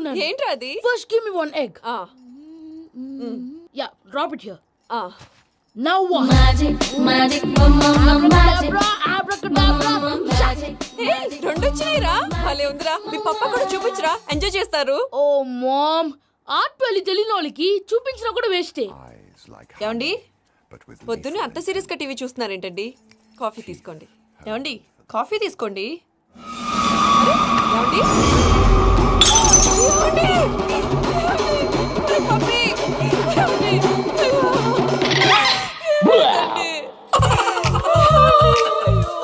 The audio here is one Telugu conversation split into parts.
అనుకున్నాను. ఏంట్రా అది? First give me one egg. Yeah drop it here. Now what? Magic, magic, రెండు వచ్చినాయిరా. భలే ఉందిరా. మీ పప్ప కూడా చూపించరా, ఎంజాయ్ చేస్తారు. ఓ మామ్, ఆర్ట్ పెళ్లి తెలియని వాళ్ళకి చూపించినా కూడా వేస్టే. ఏమండి, పొద్దున్నే అంత సీరియస్ గా టీవీ చూస్తున్నారేంటండి? కాఫీ తీసుకోండి. ఏమండి, కాఫీ తీసుకోండి. అరే, ఏమండి? ఏమండి? పప్పి! ఏమండి? ఏమండి?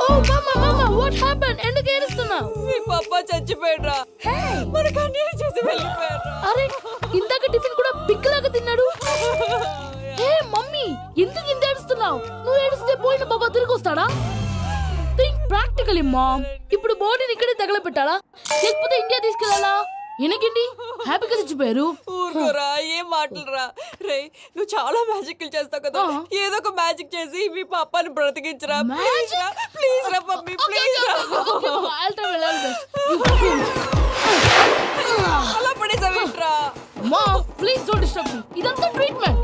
ఓ మమ్మా వాట్ హ్యాపెన్? ఎందుకు ఏడుస్తున్నావు? మీ పప్ప చచ్చిపోయాడురా. మనకు అన్యాయం చేసి వెళ్ళిపోయాడురా. అరే, ఇందాక టిఫిన్ కూడా పిక్కలాగా తిన్నాడు. హే మమ్మీ, ఎందుకు ఇంత ఏడుస్తున్నావు? నువ్వు ఏడిస్తే పోయిన బాబా తిరిగి వస్తాడా? Think practically mom. ఇప్పుడు బాడీని ఇక్కడే తగలబెట్టాలా లేకపోతే ఇండియా తీసుకెళ్ళాలా? ఎనకండి హ్యాపీగా చచ్చిపోయారు. ఊరుకోరా, ఏం మాటలురా. రే, నువ్వు చాలా మ్యాజిక్లు చేస్తావు కదా, ఏదో ఒక మ్యాజిక్ చేసి మీ పాపాని బ్రతికించరా. ప్లీజ్ రా మమ్మీ, ప్లీజ్ రా. అలా పడేసావేంట్రా? Mom please don't disturb me. ఇదంతా ట్రీట్మెంట్.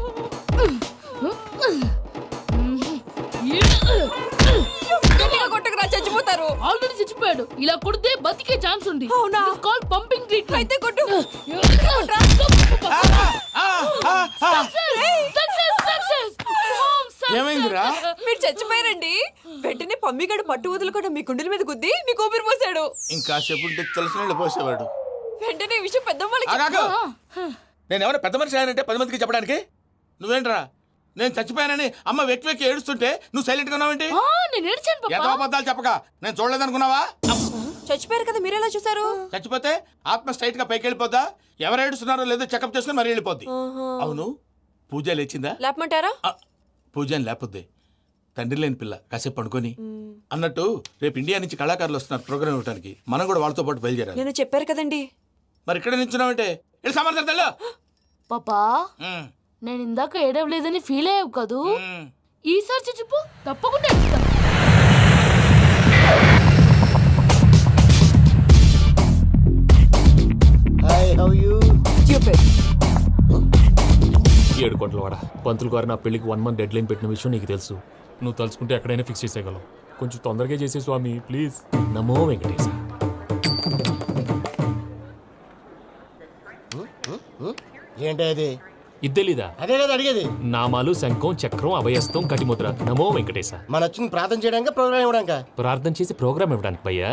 కొట్టకురా, చచ్చిపోతారు. ఆల్రెడీ చచ్చిపోయాడు. ఇలా కొడితే బతికే ఛాన్స్ ఉంది. అవునా? This called pumping treatment. అయితే కొట్టు. ఏమైందిరా? మీరు చచ్చిపోయారండి. వెంటనే పమ్మిగాడు పట్టు వదులుకుండా మీ గుండెల మీద గుద్ది మీకు ఊపిరి పోసాడు. ఇంకా చెప్పుంటే తెలిసిన పోసేవాడు. వెంటనే ఈ విషయం పెద్దవాళ్ళకి నేను ఎవరైనా పెద్ద మనిషి అయ్యానంటే 10 మందికి చెప్పడానికి. నువ్వేంట్రా నేను చచ్చిపోయానని అమ్మ వెక్కి వెక్కి ఏడుస్తుంటే నువ్వు సైలెంట్ గా ఉన్నావేంటి? నేను ఏడ్చాను పాపా. ఎంతో అబద్ధాలు చెప్పక నేను చూడలేదనుకున్నావా? చచ్చిపోయారు కదా, మీరెలా చూసారు? చచ్చిపోతే ఆత్మ స్ట్రైట్ గా పైకి వెళ్ళిపోద్దా? ఎవరు ఏడుస్తున్నారో లేదో చెకప్ చేసుకుని మరీ వెళ్ళిపోద్ది. అవును, పూజ లేచిందా? లేపమంటారా? పూజ అని లేకపోద్ది. తండ్రి లేని పిల్ల కాసేపు పడుకొని. అన్నట్టు రేపు ఇండియా నుంచి కళాకారులు వస్తున్నారు ప్రోగ్రామ్ ఇవ్వడానికి. మనం కూడా వాళ్ళతో పాటు బయలుదేరాలి. నేను చెప్పారు కదండి. మరి ఇక్కడ నించున్నావంటే సమాధానం. పాపా, నేను ఇందాక ఏడవలేదని ఫీల్ అయ్యావు కదూ. ఈసారి చచ్చిపో, తప్పకుండా ఏడుస్తా. Hi, how you? ఏడు కోట్ల వాడ పంతులు గారు నా పెళ్లికి 1 month డెడ్ లైన్ పెట్టిన విషయం నీకు తెలుసు. నువ్వు తలుచుకుంటే ఎక్కడైనా ఫిక్స్ చేసేయగలవు. కొంచెం తొందరగా చేసే స్వామి ప్లీజ్. నమో వెంకటేశ. ఏంటి అది? ఇద్దెలీదా? అదే కదా అడిగేది. నామాలు శంఖం చక్రం అభయస్తం కటిముద్ర. నమో వెంకటేశ. మన వచ్చింది ప్రార్థన చేయడానికి, ప్రోగ్రామ్ ఇవ్వడానిక? ప్రార్థన చేసి ప్రోగ్రామ్ ఇవ్వడానికి భయ్యా.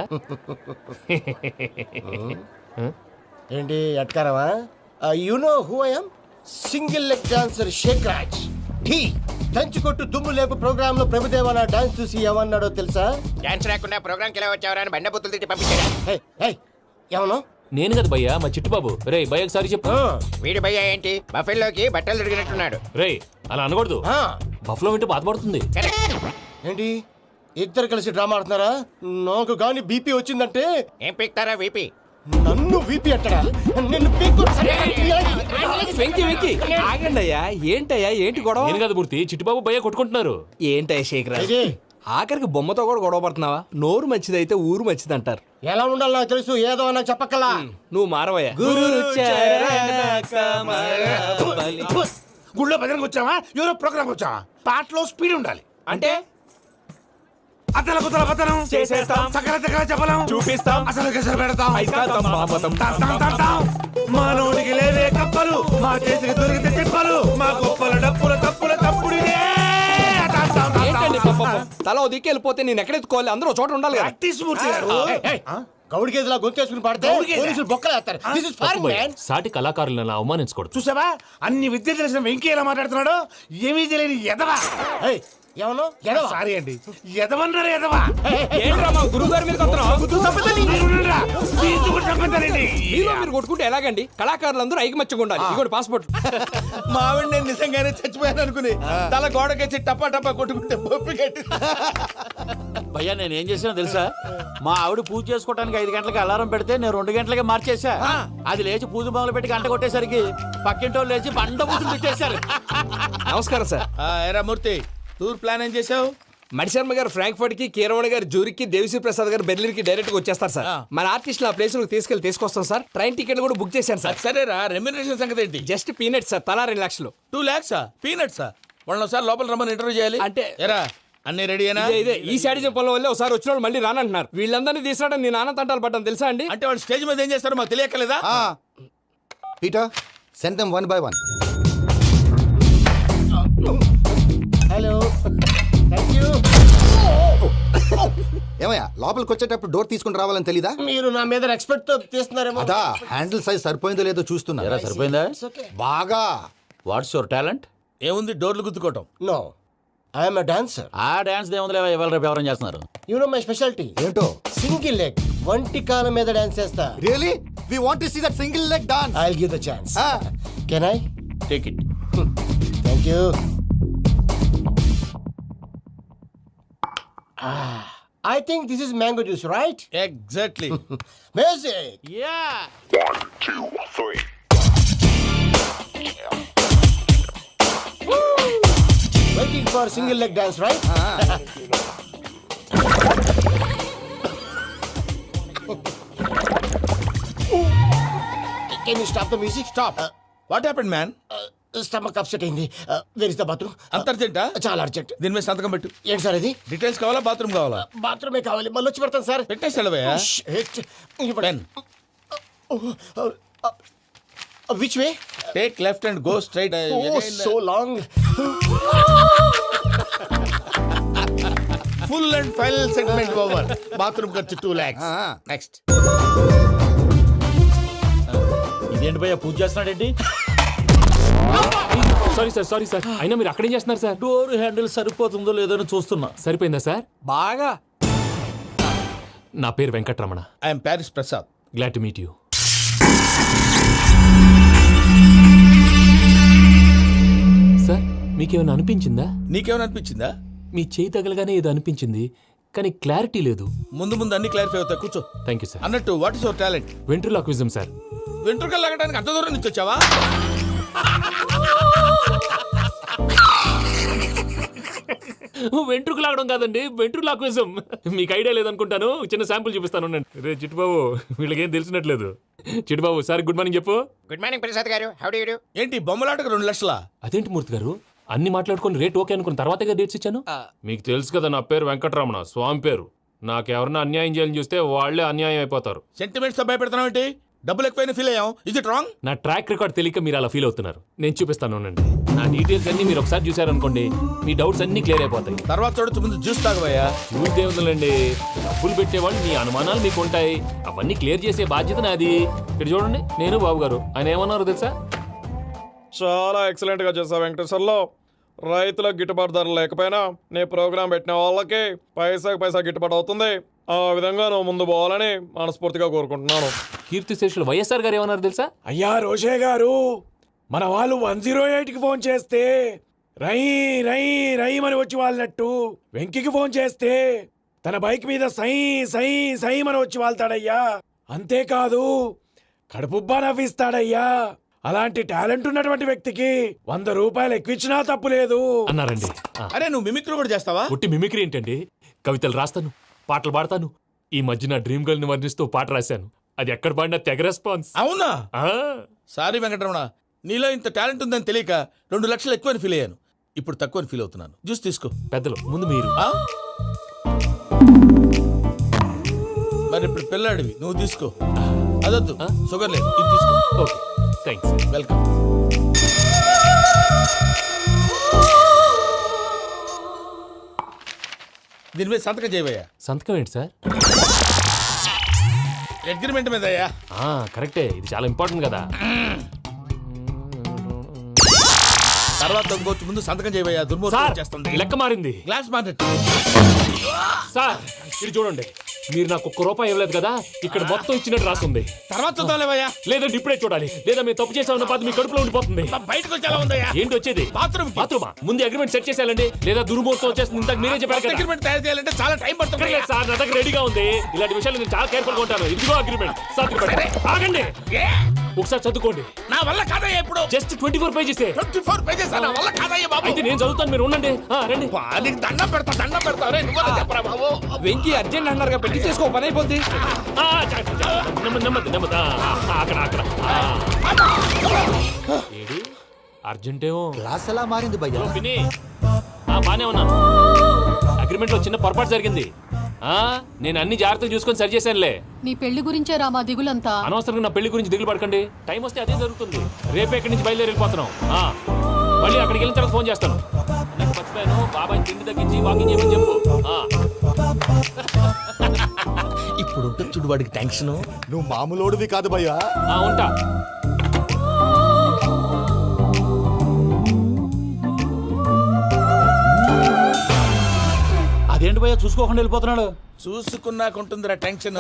ఏంటి ఎట్కారమా? You know who I am? Single leg dancer షేక్ రాజ్. ఢీ దంచి కొట్టు దుమ్ము లేపు ప్రోగ్రామ్ లో ప్రభుదేవ నా డాన్స్ చూసి ఏమన్నాడో తెలుసా? డాన్స్ రాకుండా ప్రోగ్రామ్ కి ఎలా వచ్చావరా అని బండ బుద్ధులు తిట్టి పంపించాడు. ఏమను? నేను కదా భయ్యా, మా చిట్టుబాబు. రే భయ్య ఒకసారి చెప్పు. వీడి భయ్య ఏంటి బఫెల్లోకి బట్టలు తిరిగినట్టున్నాడు. రే అలా అనకూడదు. బఫ్లో వింటే బాధపడుతుంది. ఏంటి ఇద్దరు కలిసి డ్రామా ఆడుతున్నారా? నాకు గాని బీపీ వచ్చిందంటే ఏం పీక్తారా వీపీ? నన్ను వీపీ అట్టడా? నిన్ను వెంకి వెంకి ఆగండి అయ్యా. ఏంటయ్యా ఏంటి గొడవ? నేను కదా మూర్తి, చిట్టుబాబు భయ్య కొట్టుకుంటున్నారు. ఏంటయ్యా శేఖరా, ఆఖరికి బొమ్మతో కూడా గొడవ పడుతున్నావా? నోరు మంచిదైతే ఊరు మంచిది అంటారు. ఎలా ఉండాలి నాకు తెలుసు, ఏదో నాకు చెప్పక్కలా. నువ్వు మారవయ్యా. గుళ్ళో భజనకు వచ్చావా? ఎవరో ప్రోగ్రామ్ వచ్చావా? పాటలో స్పీడ్ ఉండాలి. అంటే అతల కుతల పతనం చేసేస్తాం, సకల దగ్గర చెప్పలేం, చూపిస్తాం, అసలు గెసలు పెడతాం, ఐతాతం, బాపతం, తాం. మానవుడికి లేవే కప్పలు, మా చేతికి దొరికితే తిప్పలు, మా గొప్పల డప్పుల తప్పుల తప్పుడిదే. ఏంటండి తల ఓ దిక్కు వెళ్ళిపోతే నేను ఎక్కడెత్తుకోవాలి? అందరూ చోట ఉండాలి కదా. ప్రాక్టీస్ మూర్తి గారు. గౌడి గేదెలా గొంతేసుకుని పాడితే పోలీసులు బొక్కలు వేస్తారు. This is foreign, man. సాటి కళాకారులను అవమానించకూడదు. చూసావా అన్ని విద్య తెలిసిన వెంకీ ఎలా మాట్లాడుతున్నాడు? ఏమీ తెలియని ఎదవా. ఏమను? సారీ అండి, ఎదవన్నారు ఎదవా. ఏంట్రా మా గురువు గారి మీద మీరు కొట్టుకుంటే ఎలాగండి? కళాకారులందరూ ఐకమత్యంగా ఉండాలి. ఇగోండి పాస్పోర్ట్. మావిడ నేను నిజంగానే చచ్చిపోయాను అనుకుని తల గోడకొచ్చి టపా టపా కొట్టుకుంటే బొప్పి కట్టి. భయ్యా నేను ఏం చేసినా తెలుసా? మా ఆవిడ పూజ చేసుకోవడానికి 5 గంటలకి అలారం పెడితే నేను 2 గంటలకి మార్చేసా. అది లేచి పూజ మొదలు పెట్టి గంట కొట్టేసరికి పక్కింటి వాళ్ళు లేచి బండ పూజలు పెట్టేశారు. నమస్కారం సార్. ఏరా మూర్తి, టూర్ ప్లాన్ ఏం చేసావు? మణిశర్మ గారు ఫ్రాంక్ఫర్ట్ కి, కీరవాణి గారు జూరికి, దేవిశ్రీ ప్రసాద్ గారు బెర్లిన్ కి డైరెక్ట్ గా వచ్చేస్తారు సార్. మన ఆర్టిస్ట్ ఆ ప్లేస్ తీసుకొస్తాం సార్. ట్రైన్ టికెట్ కూడా బుక్ చేశాను సార్. సరేరా, రెమ్యూనరేషన్ సంగతి ఏంటి? జస్ట్ పీనట్ సార్, తలా 2 లక్షలు. 2 lakhs పీనట్సా? వాళ్ళని ఒకసారి లోపల రమ్మని ఇంటర్వ్యూ చేయాలి. అంటే- ఎరా అన్ని రెడీయేనా? ఇదే ఈ శాడిజం పొలం వల్లే ఒకసారి వచ్చిన వాళ్ళు మళ్ళీ రానంటున్నారు. వీళ్ళందరినీ తీసుకురావడం నేను ఆనంద తంటాలు పడ్డాను తెలుసా అండి. అంటే వాళ్ళు స్టేజ్ మీద ఏం చేస్తారో మాకు తెలియక్కలేదా? Peter send them 1 by 1. Hello, thank you. ఏమయ్యా లోపలికి వచ్చేటప్పుడు డోర్ తీసుకుని రావాలని తెలీదా? మీరు నా మీద ఎక్స్పెక్ట్ తో తీస్తున్నారేమో. అదా హ్యాండిల్ సైజ్ సరిపోయిందో లేదో చూస్తున్నా. ఎరా సరిపోయిందా? బాగా. What's your talent? ఏముంది, డోర్లు గుద్దుకోవటం. No, I'm a dancer. ఆ డాన్స్ దేవుందిలే, ఇవాళ రేపు ఎవరైనా చేస్తున్నారు. You know my speciality. ఏంటో? సింగిల్ లెగ్, వంటి కాలం మీద డాన్స్ చేస్తా. Really we want to see that single leg dance. I will give the chance. Can I? Take it. Thank you. I think this is mango juice, right? Exactly. Music. Yeah Waiting for single leg dance, right? Can you stop the music? Stop. What happened man? Stomach upset అయింది. Where is the bathroom? అంత అర్జెంటా? చాలా అర్జెంట్. దీని మీద సంతకం పెట్టు. ఏంటి సార్ ఇది? డీటెయిల్స్ కావాలా, బాత్రూమ్ కావాలా? బాత్రూమే కావాలి, మళ్ళీ వచ్చి పెడతాను సార్. పెట్టేసి వెళ్ళవయ్యా. Pen. Which way? Take left and go straight. Oh, so long. Full and final segment over. Bathroom ఖర్చు 2 lakhs. నెక్స్ట్. ఇదేంటి భయ్యా, పూజ చేస్తున్నాడేంటి? Sorry sir. అయినా మీరు అక్కడేం చేస్తున్నారు సార్? డోర్ హ్యాండిల్ సరిపోతుందో లేదో అని చూస్తున్నా. సరిపోయిందా సార్? బాగా. నా పేరు Venkatramana. I'm Paris Prasad. Glad to meet you. Sir, మీకేమైనా అనిపించిందా? నీకేమైనా అనిపించిందా? మీ చేయి తగలగానే ఏదో అనిపించింది, కానీ క్లారిటీ లేదు. ముందు ముందు అన్ని క్లారిఫై అవుతాయి, కూర్చో. Thank you sir. అన్నట్టు what is your talent? Ventriloquism sir. వెంట్రుకలు లాగడానికి అంత దూరం నుంచి వచ్చావా? వెంట్రుకు లాగడం కాదండి, వెంట్రులాక్విజం. మీకు ఐడియా లేదనుకుంటాను, చిన్న శాంపుల్ చూపిస్తాను. రే చిట్టుబాబు, వీళ్ళకేం తెలిసినట్లేదు. చిట్టుబాబు సార్ గుడ్ మార్నింగ్ చెప్పు. Good morning Prasad garu, how do you do? ఏంటి బొమ్మలాటకు 2 లక్షలా? అదేంటి మూర్తి గారు, అన్ని మాట్లాడుకుని రేట్ ఓకే అనుకున్న తర్వాతగా డేట్స్ ఇచ్చాను. మీకు తెలుసు కదా నా పేరు వెంకటరమణ, స్వామి పేరు. నాకెవరన్నా అన్యాయం చేయాలని చూస్తే వాళ్లే అన్యాయం అయిపోతారు. సెంటిమెంట్స్ తో భయపెడతావు ఏంటి? డబ్బులు ఎక్కువైనా ఫీల్ అయ్యాం. Is it wrong? నా ట్రాక్ రికార్డ్ తెలియక మీరు అలా ఫీల్ అవుతున్నారు. నేను చూపిస్తాను ఉండండి. నా డీటెయిల్స్ అన్ని మీరు ఒకసారి చూసారనుకోండి, మీ డౌట్స్ అన్ని క్లియర్ అయిపోతాయి. తర్వాత చూడొచ్చు, ముందు జ్యూస్ తాగవయ్యా. చూస్తే ఉందండి, డబ్బులు పెట్టేవాళ్ళు మీ అనుమానాలు మీకు ఉంటాయి, అవన్నీ క్లియర్ చేసే బాధ్యత నాది. ఇక్కడ చూడండి, నేను బాబు గారు. ఆయన ఏమన్నారు తెలుసా? చాలా ఎక్సలెంట్ గా చేసావు వెంకటేశ్వర్లో. రైతులకు గిట్టుబాటు ధర లేకపోయినా నీ ప్రోగ్రాం పెట్టిన వాళ్ళకి పైసాకి పైసా గిట్టుబాటు అవుతుంది. ఆ విధంగా నువ్వు ముందు పోవాలని మనస్ఫూర్తిగా కోరుకుంటున్నాను. కీర్తిశేషులు వైఎస్ఆర్ గారు ఏమన్నారు తెలుసా? అయ్యా రోషే గారు, మన వాళ్ళు 108కి ఫోన్ చేస్తే రై రై రై అని వచ్చి వాళ్ళనట్టు, వెంకికి ఫోన్ చేస్తే తన బైక్ మీద సై సై సై అని వచ్చి వాళ్తాడయ్యా. అంతేకాదు కడుపుబ్బా నవ్విస్తాడయ్యా. అలాంటి టాలెంట్ ఉన్నటువంటి వ్యక్తికి 100 రూపాయలు ఎక్కువిచ్చినా తప్పు లేదు అన్నారండి. అరే నువ్వు మిమిక్రీ కూడా చేస్తావా? పుట్టి మిమిక్రీ ఏంటండి? కవితలు రాస్తాను, పాటలు పాడతాను. ఈ మధ్య నా డ్రీమ్ గర్ల్ ని వర్ణిస్తూ పాట రాశాను. అది ఎక్కడ పాడినా తెగ రెస్పాన్స్. అవునా? ఆ, సారీ వెంకటరమణ, నీలో ఇంత టాలెంట్ ఉందని తెలియక 2 లక్షలు ఎక్కువని ఫీల్ అయ్యాను. ఇప్పుడు తక్కువని ఫీల్ అవుతున్నాను. జ్యూస్ తీసుకో. పెద్దలు ముందు మీరు. ఆ? మరి ఇప్పుడు పిల్లాడివి, నువ్వు తీసుకో. అదొద్దు, షుగర్ లేదు, ఇది తీసుకో. Okay, thanks. వెల్కమ్. దీని మీద సంతకం చేయవయ్యా. సంతకం ఏంటి సార్? అగ్రిమెంట్ మీద అయ్యా. కరెక్టే, ఇది చాలా ఇంపార్టెంట్ కదా. తర్వాత ఇంకొచ్చి ముందు సంతకం చేయవయ్యా. సార్, దుర్మోహం చేస్తుంది. లెక్క మారింది. Glass market. సార్ ఇది చూడండి, మీరు నాకు 1 రూపాయి ఇవ్వలేదు కదా, ఇక్కడ మొత్తం ఇచ్చినట్టు రాస్తుంది. తర్వాత చూద్దాంలేవయ్యా. లేదంటే ఇప్పుడే చూడాలి, లేదా మీరు తప్పు చేసామన్న బాధ మీ కడుపులో ఉండిపోతుంది. బయటకు వచ్చి ఎలా ఉందయ్యా? ఏంటి వచ్చేది? బాత్రూమా? ముందు అగ్రిమెంట్ సెట్ చేసేయాలండి, లేదా దుర్మూర్తం వచ్చేస్తుంది. ఇంతకు మీరే చెప్పారు కదా. అగ్రిమెంట్ తయారు చేయాలంటే చాలా టైం పడుతుంది. అక్కర్లేదు సార్, నా దగ్గర రెడీగా ఉంది. ఇలాంటి విషయాలు నేను చాలా కేర్ఫుల్ గా ఉంటాను. ఇదిగో అగ్రిమెంట్. ఆగండి. ఒకసారి చదువుకోండి. నా వల్ల కాదయ్యా ఇప్పుడు. Just 24 pages. 24 pages నా వల్ల కాదయ్యా బాబు. అయితే నేను చదువుతాను, మీరు ఉండండి. రండి. నీకు దండం పెడతా రే నువ్వు చెప్పరా బాబు. వెంకీ అర్జెంట్ అన్నారుగా, పెట్టి చేసుకో, పని అయిపోద్ది. నెమ్మది నెమ్మది. అక్కడ ఏడి అర్జెంటేమో. క్లాస్ ఎలా మారింది భయ్యా? విని బానే ఉన్నాను. అగ్రిమెంట్ లో చిన్న పొరపాటు జరిగింది. నేను అన్ని జాగ్రత్తలు చూసుకొని సరి చేశానులే. నీ పెళ్లి గురించే రా మా దిగులంతా. అనవసరంగా నా పెళ్లి గురించి దిగులు పడకండి. టైం వస్తే అదే జరుగుతుంది. రేపే ఇక్కడి నుంచి బయలుదేరి వెళ్ళిపోతున్నాం. మళ్ళీ అక్కడికి వెళ్ళిన తర్వాత ఫోన్ చేస్తాను. నాకు మర్చిపోయాను, బాబాయ్ తిండి తగ్గించి వాకింగ్ చేయమని చెప్పు. ఇప్పుడు ఉంటుంది చూడు వాడికి టెన్షన్. నువ్వు మామూలోడివి కాదు భయ్యా. ఉంటా. అదేంటి భయ్యా చూసుకోకుండా వెళ్ళిపోతున్నాడు? చూసుకున్నాకుంటుందిరా టెన్షన్.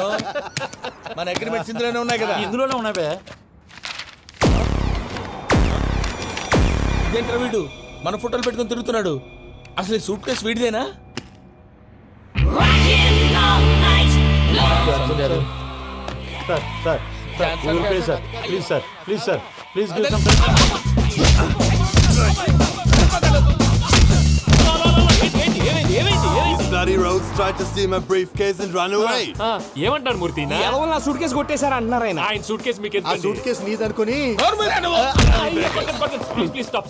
మన అగ్రిమెంట్స్ ఇందులోనే ఉన్నాయి కదా. ఇందులోనే ఉన్నాయి భయ్యా. ఇదేంట్రా వీడు మన ఫోటోలు పెట్టుకొని తిరుగుతున్నాడు. అసలు సూట్ కేసు వీడిదేనా? Please Bloody rogues tried to steal my briefcase and run away. ఏమంటారు మూర్తి? ఎవరు నా సూట్ కేసు కొట్టేశారా అన్నారు ఆయన. ఆయన సూట్ కేసు మీకు ఆ సూట్ కేసు నీదనుకుని ప్లీజ్ స్టాప్.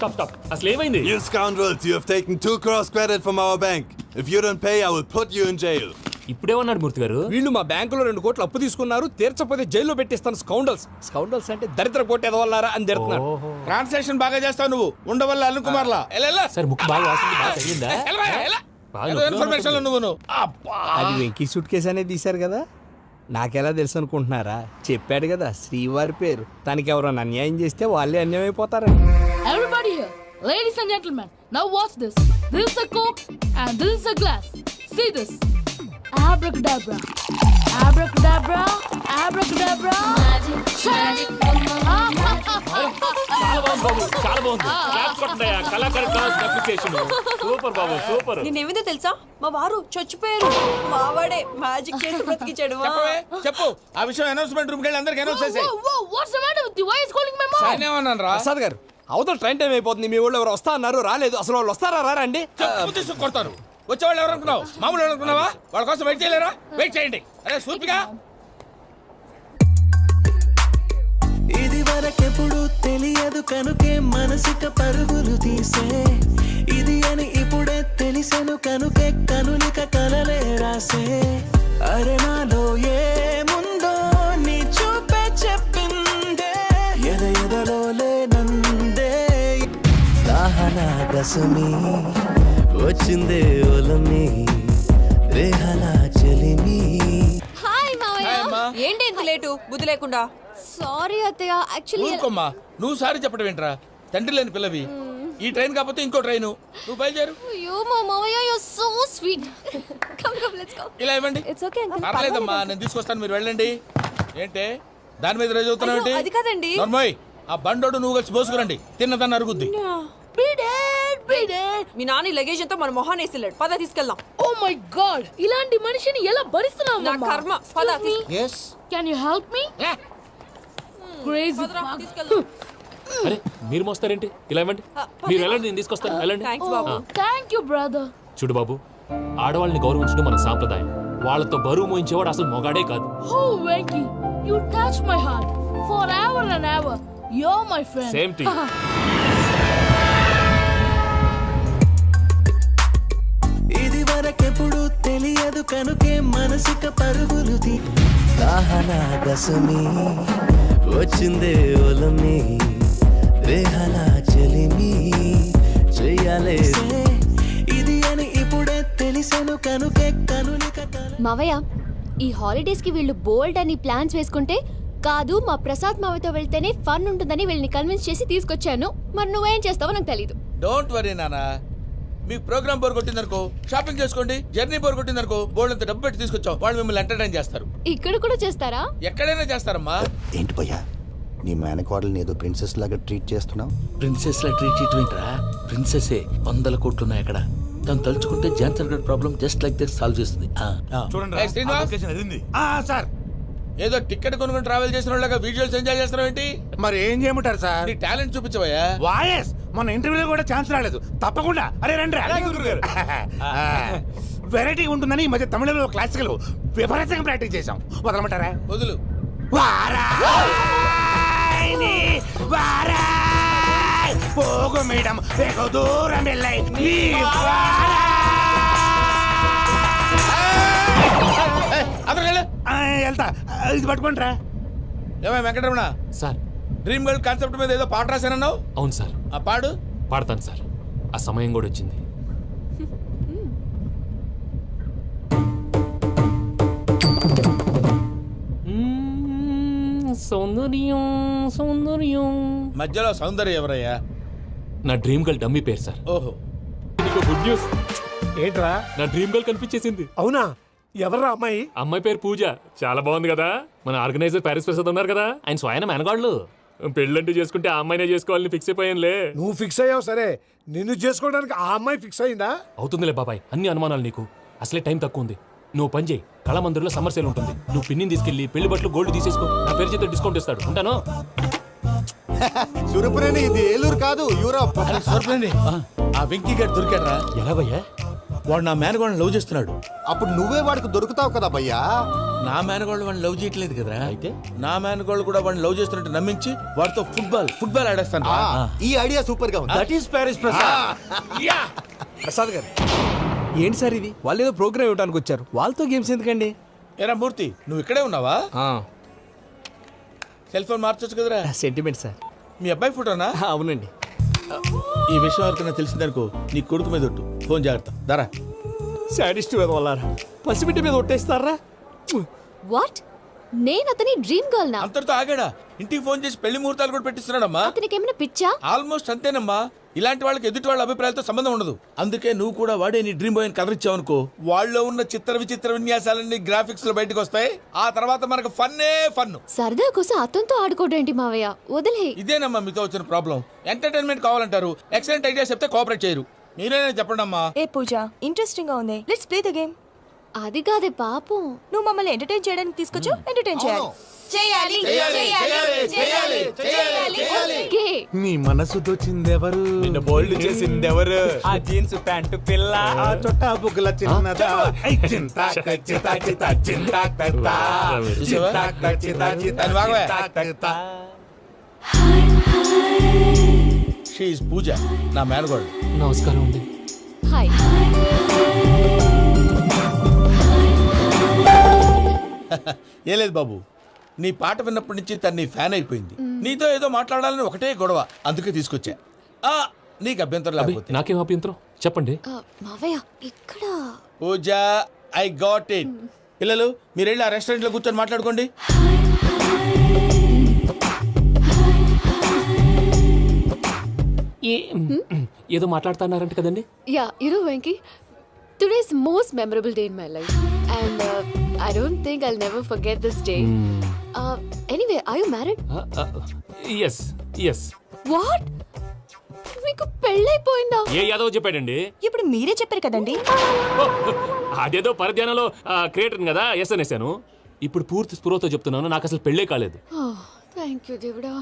అసలు ఏమైంది? You scoundrels, you have taken 2 crores credit from our bank. If you don't pay, I will put you in jail. ఇప్పుడేమన్నాడు మూర్తి గారు? వీళ్ళు మా బ్యాంకులో 2 కోట్లు అప్పు తీసుకున్నారు, తీర్చపోతే జైల్లో పెట్టిస్తాను. స్కౌండల్స్ అంటే దరిద్ర కోట ఎదవల్లారా అని తిడుతున్నాడు. ట్రాన్సాక్షన్ బాగా చేస్తావు నువ్వు. ఉండవల్ల అరుణ్ కుమార్ లా సార్ ముక్కు బాగా వాసింది, బాగా తగిలిందా? ఇన్ఫర్మేషన్ నువ్వు అది వెంకీ సూట్ కేసు అనేది తీశారు కదా, నాకెలా తెలుసు అనుకుంటున్నారా? చెప్పాడు కదా శ్రీవారి పేరు. తనకి ఎవరైనా అన్యాయం చేస్తే వాళ్ళే అన్యాయం అయిపోతారని. Everybody here, ladies and gentlemen, now watch this. This is a Coke and this is a glass. See this. Abracadabra. Abracadabra. Abracadabra. Magic, చాలా బాగుంది బాబు, చాలా బాగుంది. క్లాప్స్ కొట్టండి. కళాకారు అప్లికేషన్ సూపర్ బాబు, సూపర్. నేనేమిందో తెలుసా, మా వారు చచ్చిపోయారు. మావాడే మ్యాజిక్ చేసి బ్రతికించాడు. చెప్పు ఆ విషయం. అనౌన్స్మెంట్ రూమ్ కెళ్ళి అందరికి అనౌన్స్ చేసేయ్. Whoa, what's the matter with you? Why is calling my mom? నేనేమన్నాను రా? ప్రసాద్ గారు, అవతల ట్రైన్ టైం అయిపోతుంది. మీ ఊళ్ళో ఎవరు వస్తా అన్నారు, రాలేదు. అసలు వాళ్ళు వస్తారా రారా అండి? చెప్పు తీసుకు కొడతారు. వచ్చేవాళ్ళు ఎవరు అనుకున్నావు? మామూలు ఎవరు అనుకున్నావా? వాళ్ళ కోసం వెయిట్ చేయలేరా? వెయిట్ చేయండి. అరే సూపిగా. ఇది వరకెప్పుడు తెలియదు కనుకే మనసుక పరుగులు తీసే, ఇది అని ఇప్పుడే తెలిసెను కనుకే కనులిక కలలే రాసే. అరే నాలో ఏముందో నీ చూపే చెప్పిందే, ఎదలో లేనందే. దాహనా గసమి వచ్చిందే ఒలమి, రేహలా చెలిమి. హాయ్ మావయ్య. ఏంటి ఇంత లేటు? బుద్ధి లేకుండా. సారీ అత్తయ్య, యాక్చువల్లీ ఊరుకోమ్మా. నువ్వు సారి చెప్పడం ఏంట్రా? తండ్రి లేని పిల్లవి. ఈ ట్రైన్ కాకపోతే ఇంకో ట్రైన్. నువ్వు బయలుదేరు. అయ్యో మా మావయ్య, you are so sweet. Come let's go. ఇలా ఇవ్వండి. It's okay uncle. పర్లేదమ్మా, నేను తీసుకొస్తాను, మీరు వెళ్ళండి. ఏంటే దాని మీద రోజు చదువుతున్నావు ఏంటి? అది కాదండి. నర్మోయ్, ఆ బండోడు నువ్వు కలిసి పోసుకురండి. తిన్నదాన్ని అరుగుద్ది. మీ నాని లగేజ్ అంతా మన మొహాన్ వేసిల్లాడు. పద తీసుకెళ్దాం. Oh my God! ఇలాంటి మనిషిని ఎలా భరిస్తున్నావు? నా కర్మ. పద yes Can you help me? Crazy. తీసుకెళ్దాం. అరే మీరు మోస్తారేంటి? ఇలా ఇవ్వండి. మీరు వెళ్ళండి, నేను తీసుకొస్తాను. వెళ్ళండి. Thanks Babu. Thank you, brother. చూడు బాబు, ఆడవాళ్ళని గౌరవించడం మన సాంప్రదాయం. వాళ్ళతో బరువు మోయించేవాడు అసలు మొగాడే కాదు. Oh, Venky, you touch my heart forever and ever. You're my friend. Same to you. ఇది వరకెప్పుడు తెలియదు కనుకే మనసుక పరుగులు తీ. దాహనా గసమి వచ్చిందే ఒలమి, రేహలా చెలిమి చెయ్యాలే. ఇది అని ఇప్పుడే తెలిసెను కనుకే కనులిక. మావయ్య, ఈ హాలిడేస్ కి వీళ్ళు బోల్డ్ అని ప్లాన్స్ వేసుకుంటే కాదు మా ప్రసాద్ మావయ్యతో వెళ్తేనే ఫన్ ఉంటుందని వీళ్ళని కన్విన్స్ చేసి తీసుకొచ్చాను. మరి నువ్వేం చేస్తావో నాకు తెలీదు. డోంట్ వరీ నానా. మీకు ప్రోగ్రామ్ బోర్ కొట్టిందనుకో షాపింగ్ చేసుకోండి. జర్నీ బోర్ కొట్టిందనుకో బోర్డు అంత డబ్బు పెట్టి తీసుకొచ్చాం. వాళ్ళు మిమ్మల్ని ఎంటర్టైన్ చేస్తారు. ఇక్కడ కూడా చేస్తారా? ఎక్కడైనా చేస్తారమ్మా. ఏంటి భయ్యా, నీ మేనకోడల్ని ఏదో ప్రిన్సెస్ లాగా ట్రీట్ చేస్తున్నావు? ప్రిన్సెస్ లా ట్రీట్ చేయటం ఏంట్రా? ప్రిన్సెసే 100 కోట్లు ఉన్నాయి అక్కడ. తను తలుచుకుంటే జాన్సన్ గడ్ problem just like this solve చేస్తుంది. చూడండి సార్ ఏదో టికెట్ కొనుక్కొని ట్రావెల్ చేసిన వాళ్ళగా వీడియోస్ ఎంజాయ్ చేస్తున్నావు ఏంటి? మరి ఏం చేయమంటారు సార్? నీ టాలెంట్ చూపించవయ్యా. వాయస్ మన ఇంటర్వ్యూలో కూడా ఛాన్స్ రాలేదు. తప్పకుండా అరే రండి. వెరైటీ ఉంటుందని ఈ మధ్య తమిళంలో క్లాసికల్ విపరీతంగా ప్రాక్టీస్ చేశాం. వదలమంటారా? వదులు. వారాయని వారాయ్ పోగు మేడం వెగు దూరం వెళ్ళై నీ వెళ్తా. ఇది పట్టుకుంటారా? ఏమై Venkataramana, sir dream girl concept మీద ఏదో పాట రాశానన్నావు. అవును సార్. ఆ పాడు. పాడతాను సార్. ఆ సమయం కూడా వచ్చింది. సౌందర్యం సౌందర్యం. మధ్యలో సౌందర్య ఎవరయ్యా? నా డ్రీమ్ గర్ల్ డమ్మీ పేరు సార్. ఓహో. నీకు గుడ్ న్యూస్. ఏంట్రా? నా డ్రీమ్ గర్ల్ కనిపించేసింది. అవునా? ఎవర్రా అమ్మాయి? అమ్మాయి పేరు పూజ. చాలా బాగుంది కదా. మన ఆర్గనైజర్ ప్యారిస్ ప్రసాద్ ఉన్నారు కదా, ఆయన స్వయం మెనగాళ్ళు. పెళ్ళంటూ చేసుకుంటే ఆ అమ్మాయినే చేసుకోవాలని ఫిక్స్ అయిపోయానులే. నువ్వు ఫిక్స్ అయ్యావు సరే, నిన్ను చేసుకోవడానికి ఆ అమ్మాయి ఫిక్స్ అయిందా? అవుతుందిలే బాబాయ్, అన్ని అనుమానాలు నీకు. అసలే టైం తక్కువ ఉంది. నువ్వు పని చేయి, కళామందిర్లో సమ్మర్ సేల్ ఉంటుంది. నువ్వు పిన్నిని తీసుకెళ్లి పెళ్లి బట్టలు గోల్డ్ తీసేసుకో. నా పేరు చేత డిస్కౌంట్ ఇస్తాడు. ఉంటాను. సురపురేని ఇది ఏలూరు కాదు, యూరోప్. సర్ప్లేండి. ఆ వెంకీ గారు దొరికాడరా? ఎలా భయ్యా? వాడు నా మేనగోళ్ళని లవ్ చేస్తున్నాడు. అప్పుడు నువ్వే వాడికి దొరుకుతావు కదా భయ్యా. నా మేనగోళ్ళు వాడిని లవ్ చేయట్లేదు కదరా. అయితే నా మేనగోళ్ళు కూడా వాడిని లవ్ చేస్తున్నట్టు నమ్మించి వాడితో ఫుట్బాల్ ఆడేస్తాను. ఈ ఐడియా సూపర్ గా ఉంది. That is Paris Prasad. Prasad గారు ఏంటి సార్ ఇది? వాళ్ళు ఏదో ప్రోగ్రామ్ ఇవ్వడానికి వచ్చారు, వాళ్ళతో గేమ్స్ ఎందుకండి? ఏరా మూర్తి, నువ్వు ఇక్కడే ఉన్నావా? సెల్ ఫోన్ మార్చొచ్చు కదరా. Sentiment sir. మీ అబ్బాయి ఫోటోనా? అవునండి. ఈ విషయం ఎవరికైనా తెలిసిందనుకో నీ కొడుకు మీద ఒట్టు. ఫోన్ జాగ్రత్త. దారా. సాడిస్ట్ మీద వాళ్ళారా? పసిబిడ్డ మీద ఒట్టేస్తారా? వాట్? నేను అతని డ్రీమ్ గర్ల్ నా? అంతటితో ఆగాడా? ఇంటికి ఫోన్ చేసి పెళ్లి ముహూర్తాలు కూడా పెట్టిస్తున్నాడమ్మా. అతనికి ఏమైనా పిచ్చా? ఆల్మోస్ట్ అంతేనమ్మా. ఇలాంటి వాళ్ళకి ఎదుటి వాళ్ళ అభిప్రాయాలతో సంబంధం ఉండదు. అందుకే నువ్వు కూడా వాడే నీ డ్రీమ్ బాయ్ కలర్ ఇచ్చావు అనుకో, వాళ్ళలో ఉన్న చిత్ర విచిత్ర విన్యాసాలన్నీ గ్రాఫిక్స్ లో బయటకు వస్తాయి. ఆ తర్వాత మనకు ఫన్నే ఫన్. సరదా కోసం అతనితో ఆడుకోడేంటి మావయ్య? వదిలే. ఇదేనమ్మా మీతో వచ్చిన ప్రాబ్లం. ఎంటర్టైన్మెంట్ కావాలంటారు, ఎక్సలెంట్ ఐడియా చెప్తే కోఆపరేట్ చేయరు. మీరేనే చెప్పండి అమ్మా. ఏ పూజ, ఇంట్రెస్టింగ్ గా ఉంది. Let's play the game. అది కాదే పాపం. నువ్వు మమ్మల్ని ఎంటర్టైన్ చేయడానికి తీసుకొచ్చు, ఎంటర్టైన్ చేయాలి. ఓకే. నీ మనసు దోచిందెవరు? నిన్న బోల్డ్ చేసిందెవరు? ఆ జీన్స్ ప్యాంటు పిల్ల, ఆ చొట్టా బుగ్గల చిన్నదా. షీ ఈజ్ పూజ, నా మేనగోడు. నమస్కారం అండి. హాయ్. ఏ లేదు బాబు, నీ పాట విన్నప్పటి నుంచి తను నీ ఫ్యాన్ అయిపోయింది. నీతో ఏదో మాట్లాడాలని ఒకటే గొడవ, అందుకే తీసుకొచ్చా. నీకు అభ్యంతరం లేకపోతే. నాకేం అభ్యంతరం చెప్పండి. మావయ్య ఇక్కడ. పూజ, ఐ గాట్ ఇట్. పిల్లలు మీరు వెళ్ళి ఆ రెస్టారెంట్ లో కూర్చొని మాట్లాడుకోండి. ఏదో మాట్లాడుతున్నారంట కదండి. Yeah, Venky, today's most memorable day in my life, and I don't think I'll never forget this day. Anyway, are you married? Yes yes. What? మీకు పెళ్ళైపోయిందా? ఏ యాదవ్ చెప్పాడండి? ఇప్పుడు మీరే చెప్పారు కదండి. అదేదో పరధ్యానంలో క్రియేటర్ కదా ఎస్ అనేసాను. ఇప్పుడు పూర్తి స్పృహతో చెప్తున్నాను, నాకు అసలు పెళ్ళే కాలేదు. థ్యాంక్ యూ దేవుడా.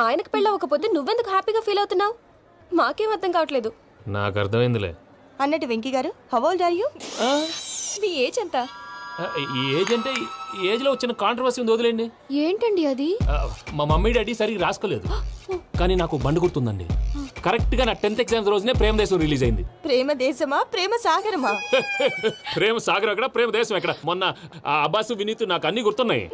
ఆయనకు పెళ్ళవకపోతే నువ్వెందుకు హ్యాపీగా ఫీల్ అవుతున్నావు? మాకేం అర్థం కావట్లేదు. నాకు అర్థమైందిలే. అన్నట్టు వెంకీ గారు, హౌ ఓల్డ్ ఆర్ యు? మీ ఏజ్ ఎంత? ఈ ఏజ్ అంటే ఏజ్ లో వచ్చిన కాంట్రవర్సీ ఉంది, వదిలేండి. ఏంటండి అది? మా మమ్మీ డాడీ సరిగ్గా రాసుకోలేదు, కానీ నాకు బండి గుర్తుందండి. కరెక్ట్ గా నా 10th ఎగ్జామ్స్ రోజునే ప్రేమ దేశం రిలీజ్ అయింది. ప్రేమ దేశమా, ప్రేమ సాగరమా? ప్రేమ సాగరం ఎక్కడ, ప్రేమ దేశం ఎక్కడ? మొన్న అబ్బాసు వినీత్ నాకు అన్ని గుర్తున్నాయి.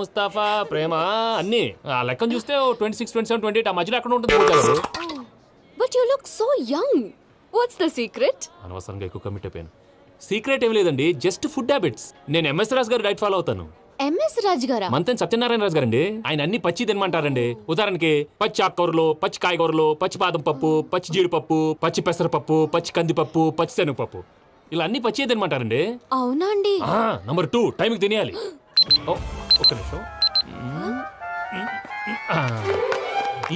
ముస్తఫా ప్రేమ అన్ని. ఆ లెక్కను చూస్తే 26, 27, 28 ఆ మధ్యలో ఎక్కడ ఉంటుంది. But you look so young. What's the secret? అనవసరంగా ఎక్కువ కమిట్ అయిపోయాను. సీక్రెట్ ఏం లేదండి, జస్ట్ ఫుడ్ హ్యాబిట్స్. నేను ఎంఎస్ రాజు గారు డైట్ ఫాలో అవుతాను. ఎంఎస్ రాజు గారా? మంతెన్ సత్యనారాయణ రాజు గారండి. ఆయన అన్ని పచ్చి తినమంటారండి. ఉదాహరణకి పచ్చి ఆకుకూరలు, పచ్చి కాయగూరలు, పచ్చి బాదం పప్పు, పచ్చి జీడిపప్పు, పచ్చి పెసరపప్పు, పచ్చి కందిపప్పు, పచ్చి శనగపప్పు, ఇలా అన్ని పచ్చి తినమంటారండి. అవునా అండి? నంబర్ 2, టైంకి తినేయాలి. ఒక్క నిమిషం.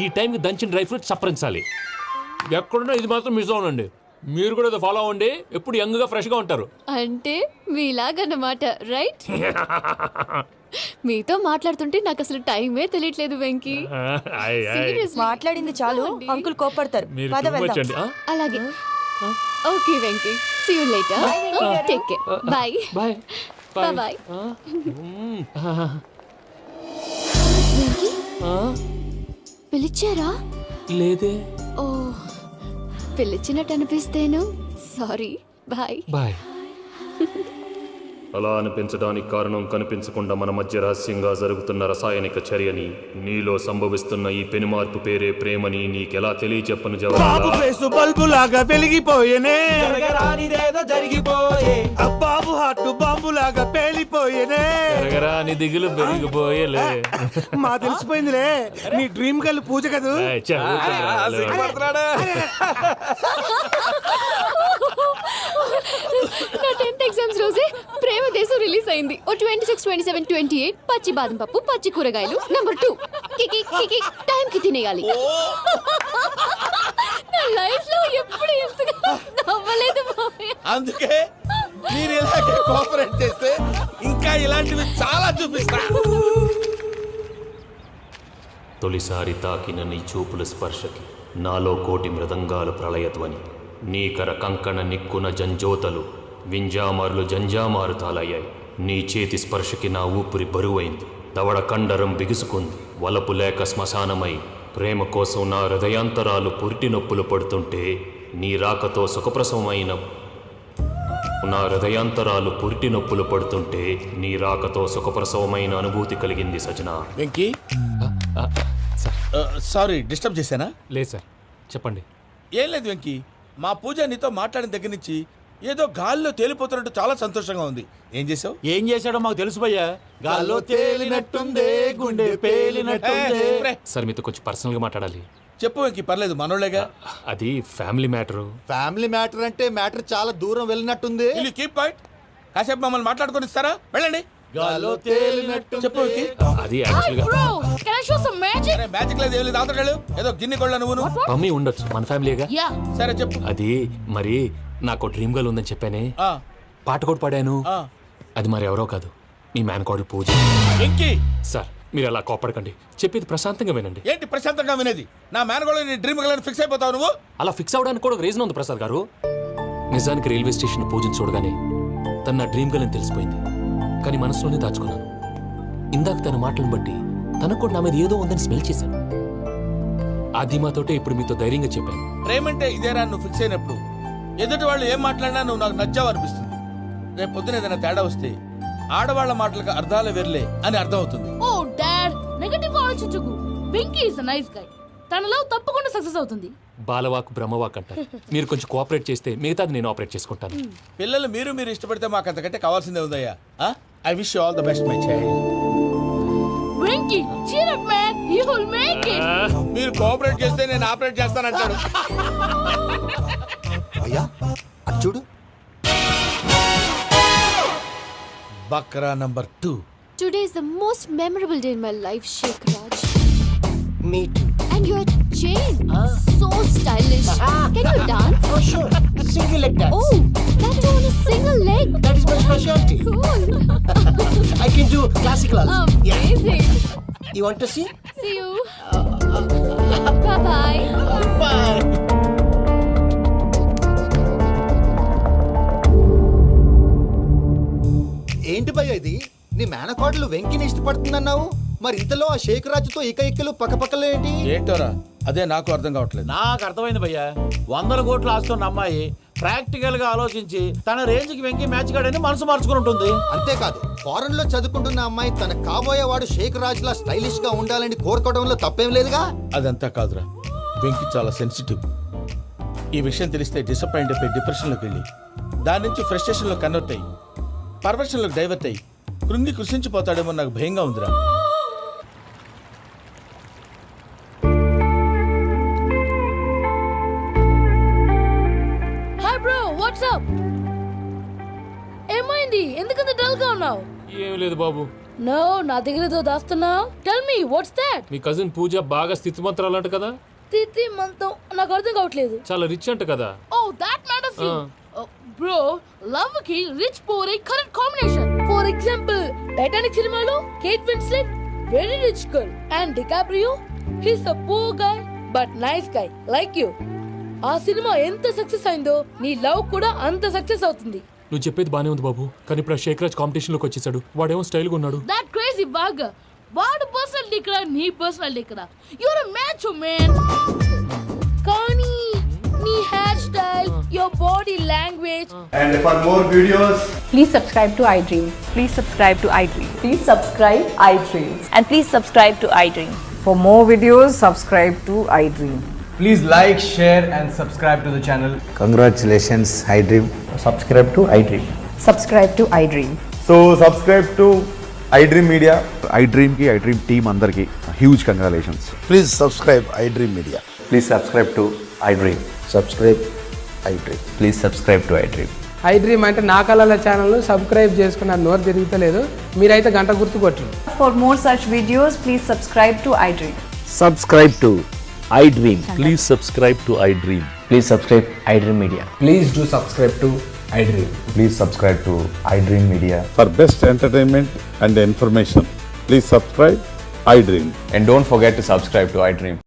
ఈ టైంకి దంచిన డ్రై ఫ్రూట్స్ సప్పరించాలి. ఎక్కడున్నా ఇది మాత్రం మిస్ అవునండి. మీరు కూడా ఫాలో అవ్వండి, ఎప్పుడు యంగ్ గా ఫ్రెష్ గా ఉంటారు. అంటే మీలాగన్నమాట, రైట్? మీతో మాట్లాడుతుంటే నాకు అసలు టైమే తెలియట్లేదు వెంకీ. Seriously. మాట్లాడింది చాలు, అంకుల్ కోపడతారు. మీరు పద too much వెళ్దాం. అండి. అలాగే. Okay Venky. See you later. Take care. Bye. Bye Bye-bye. Venky, పిలిచారా? లేదే. ఓ, పిలిచినట్టు అనిపిస్తేను. సారీ. బాయ్. బాయ్. అలా అనిపించడానికి కారణం కనిపించకుండా మన మధ్య రహస్యంగా జరుగుతున్న రసాయనిక చర్యని, నీలో సంభవిస్తున్న ఈ పెనుమార్పు పేరే ప్రేమని నీకెలా తెలియచెప్పను బాబు జవాబు. ఫేసు బల్బు లాగా వెలిగిపోయేనే, జరగరానిదేదో జరిగిపోయే బాబు హార్ట్ బాంబు లాగా పేలిపోయేనే. ఎరగరా నీ దిగులు పెరిగిపోయేలే. మా తెలిసిపోయిందిలే, నీ డ్రీమ్ గర్ల్ పూజ కదూ. ఏయ్, చా, ఊరుకోరా, లే. నా 10th ఎగ్జామ్స్ రోజే ప్రేమ దేశం రిలీజ్ అయింది. ఓ 26, 27, 28 పచ్చి బాదం పప్పు, పచ్చి కూరగాయలు. నెంబర్ 2 కికి కికి టైం కి తినేయాలి. నా లైఫ్ లో ఎప్పుడు ఇంతగా నవ్వలేదు మామయ్య. అందుకే మీరు ఇలాగే కోఆపరేట్ చేస్తే ఇంకా ఇలాంటివి చాలా చూపిస్తా. తొలిసారి తాకిన నీ చూపుల స్పర్శకి నాలో కోటి మృదంగాలు ప్రళయధ్వని, నీకర కంకణ నిక్కున జంజోతలు వింజామారులు జంజామారు తాలయ్యాయి. నీ చేతి స్పర్శకి నా ఊపిరి బరువైంది, దవడ కండరం బిగుసుకుంది. వలపు లేక శ్మశానమై ప్రేమ కోసం నా హృదయాంతరాలు పురిటి నొప్పులు పడుతుంటే, నీ రాకతో సుఖప్రసవమైన నా హృదయాంతరాలు పురిటి నొప్పులు పడుతుంటే, నీ రాకతో సుఖప్రసవమైన అనుభూతి కలిగింది సజనా. వెంకీ, సారీ డిస్టర్బ్ చేశానా? లేదు సార్, చెప్పండి. ఏం లేదు వెంకీ, మా పూజ నీతో మాట్లాడిన దగ్గర నుంచి ఏదో గాల్లో తేలిపోతున్నట్టు చాలా సంతోషంగా ఉంది. ఏం చేసావు? ఏం చేశాడో మాకు తెలుసు భయ్యా. గాల్లో తేలినట్టుందే, గుండె పేలినట్టుందే. సార్ మీతో కొంచెం పర్సనల్గా మాట్లాడాలి. చెప్పు వెంకీ, పర్లేదు, మనోళ్ళేగా. అది ఫ్యామిలీ మ్యాటరు. ఫ్యామిలీ మ్యాటర్ అంటే మ్యాటర్ చాలా దూరం వెళ్ళినట్టుంది. Will keep point. కాసేపు మమ్మల్ని మాట్లాడుకొని ఇస్తారా? వెళ్ళండి. గాల్లో తేలినట్టు చెప్పు వెంకీ. అది యాక్చువల్గా Bro, can I show some magic? సరే, మ్యాజిక్ లేదు, ఏం లేదు, అవతల ఏదో గిన్నె కొళ్ళ నువ్వు. మమ్మీ ఉండొచ్చు, మన ఫ్యామిలీగా. Yeah. సరే చెప్పు. అది మరి నాకు డ్రీమ్ గర్ల్ ఉందని చెప్పానే, ఆ, పాట కూడా పాడాను. ఆ. అది మరి ఎవరో కాదు, మీ మేనకోడలు పూజ. వెంకీ, సార్ మీరు అలా కోపడకండి, చెప్పేది ప్రశాంతంగా వినండి. ఏంటి ప్రశాంతంగా వినేది? నా మేనగోళ నీ డ్రీమ్ గలని ఫిక్స్ అయిపోతావు నువ్వు. అలా ఫిక్స్ అవడానికి కూడా ఒక రీజన్ ఉంది ప్రసాద్ గారు. నిజానికి రైల్వే స్టేషన్ పూజను చూడగానే తన నా డ్రీమ్ గర్ల్ అని తెలిసిపోయింది, కానీ మనసులోనే దాచుకున్నాను. ఇందాక తన మాటలను బట్టి తనకు కూడా నా మీద ఏదో ఉందని స్మెల్ చేశాను. ఆ ధీమాతోటే ఇప్పుడు మీతో ధైర్యంగా చెప్పాను. ప్రేమంటే ఇదేరా నువ్వు ఫిక్స్ అయినప్పుడు ఎదుటి వాళ్ళు ఏం మాట్లాడినా నువ్వు నాకు నచ్చావు అనిపిస్తుంది. రేపు పొద్దున ఏదైనా తేడా వస్తే ఆడవాళ్ల మాటలకు అర్థాలు వెర్లే అని అర్థం అవుతుంది. Oh, Dad, నెగటివ్ ఆలోచించకు. Venky is a nice guy. తన లవ్ తప్పకుండా సక్సెస్ అవుతుంది. బాలవాక్ బ్రహ్మవాక్ అంటారు. మీరు కొంచెం కోఆపరేట్ చేస్తే మిగతాది నేను ఆపరేట్ చేసుకుంటాను. పిల్లలు మీరు ఇష్టపడితే మాకు అంతకంటే కావాల్సిందే ఉందయ్యా. I wish you all the best my child. Venky, cheer up man, you will make it. మీరు కోఆపరేట్ చేస్తే నేను ఆపరేట్ చేస్తానంటాడు. అయ్యా అటు చూడు. Bakra number 2. Today is the most memorable day in my life, Sheikh Raj. Me too. And your chain, so stylish. Can you dance? Oh, sure. Single leg dance. Oh, that too on a single leg. That is my specialty. Cool. I can do classical also. Amazing. You want to see? See you. Bye-bye. Bye. ఏంటి భయ్య ఇది? నీ మేనకోడలు వెంకిని ఇష్టపడుతుందన్నావు, మరి ఇంతలో ఆ షేక్ రాజుతో ఇకలు పక్కపక్కలు ఏంటి? ఏంటోరా, అదే నాకు అర్థం కావట్లేదు. నాకు అర్థమైంది భయ్యా. 100 కోట్లు ఆస్తున్న అమ్మాయి ప్రాక్టికల్ గా ఆలోచించి తన రేంజ్ కి వెంకి మ్యాచ్ కాడని మనసు మార్చుకుని ఉంటుంది. అంతేకాదు, ఫారెన్ లో చదువుకుంటున్న అమ్మాయి తన కాబోయేవాడు షేక్ రాజులా స్టైలిష్ గా ఉండాలని కోరుకోవడంలో తప్పేం లేదుగా. అదంతా కాదురా, వెంకి చాలా సెన్సిటివ్. ఈ విషయం తెలిస్తే డిసప్పాయింట్ అయిపోయి డిప్రెషన్లోకి వెళ్ళి దాని నుంచి ఫ్రస్ట్రేషన్లో కన్వర్ట్ అయ్యి పర్వర్షన్లోకి డైవర్ట్ అయ్యి కృంగి కృషించిపోతాడేమో నాకు భయంగా ఉందిరా. Hi bro, what's up? ఏమైంది? ఎందుకంత డల్ గా ఉన్నావు? ఏం లేదు బాబు. నో, నా దగ్గర ఏదో దాస్తున్నావు. Tell me what's that? మీ కజిన్ పూజ బాగా స్థితిమంతరాలు అంట కదా. తిత్తి మంతం నాకు అర్థం కావట్లేదు. చాలా రిచ్ అంట కదా. Oh, that matters you. Bro, love కి rich poor correct combination. For example Titanic సినిమాలో Kate Winslet very rich girl and DiCaprio he's a poor guy but nice guy like you. ఆ సినిమా ఎంత సక్సెస్ అయిందో నీ లవ్ కూడా అంత సక్సెస్ అవుతుంది. నువ్వు చెప్పేది బానే ఉంది బాబు, కానీ ఇప్పుడు ఆ శేఖరాజ్ కాంపిటీషన్ లోకి వచ్చేసాడు. వాడేమో స్టైల్ గా ఉన్నాడు. That crazy bag. వాడు పర్సనాలిటీ ఇక్కడ, నీ పర్సనాలిటీ ఇక్కడ. You're a match man. కానీ నీ hair style, your body language. And for more videos, Please subscribe to iDream. Please subscribe to iDream. Please subscribe iDream. And please subscribe to iDream. For more videos, subscribe to iDream. Please like, share and subscribe to the channel. congratulations, iDream. Subscribe to iDream. Subscribe to iDream. So subscribe to iDream Media. iDream ki iDream team andarki huge congratulations. Please subscribe iDream Media. Please subscribe to iDream. Subscribe iDream. Please subscribe to iDream. iDream అంటే నా కళల ఛానల్ సబ్స్క్రైబ్ చేసుకున్న నోరు తిరుగుతలేదు. మీరైతే గంట గుర్తు కొట్టండి. For more such videos, please subscribe to iDream. Subscribe to iDream. Please subscribe to iDream. Please subscribe iDream Media. Please do subscribe to iDream. Please subscribe to iDream Media. For best entertainment and information, please subscribe iDream. And don't forget to subscribe to iDream.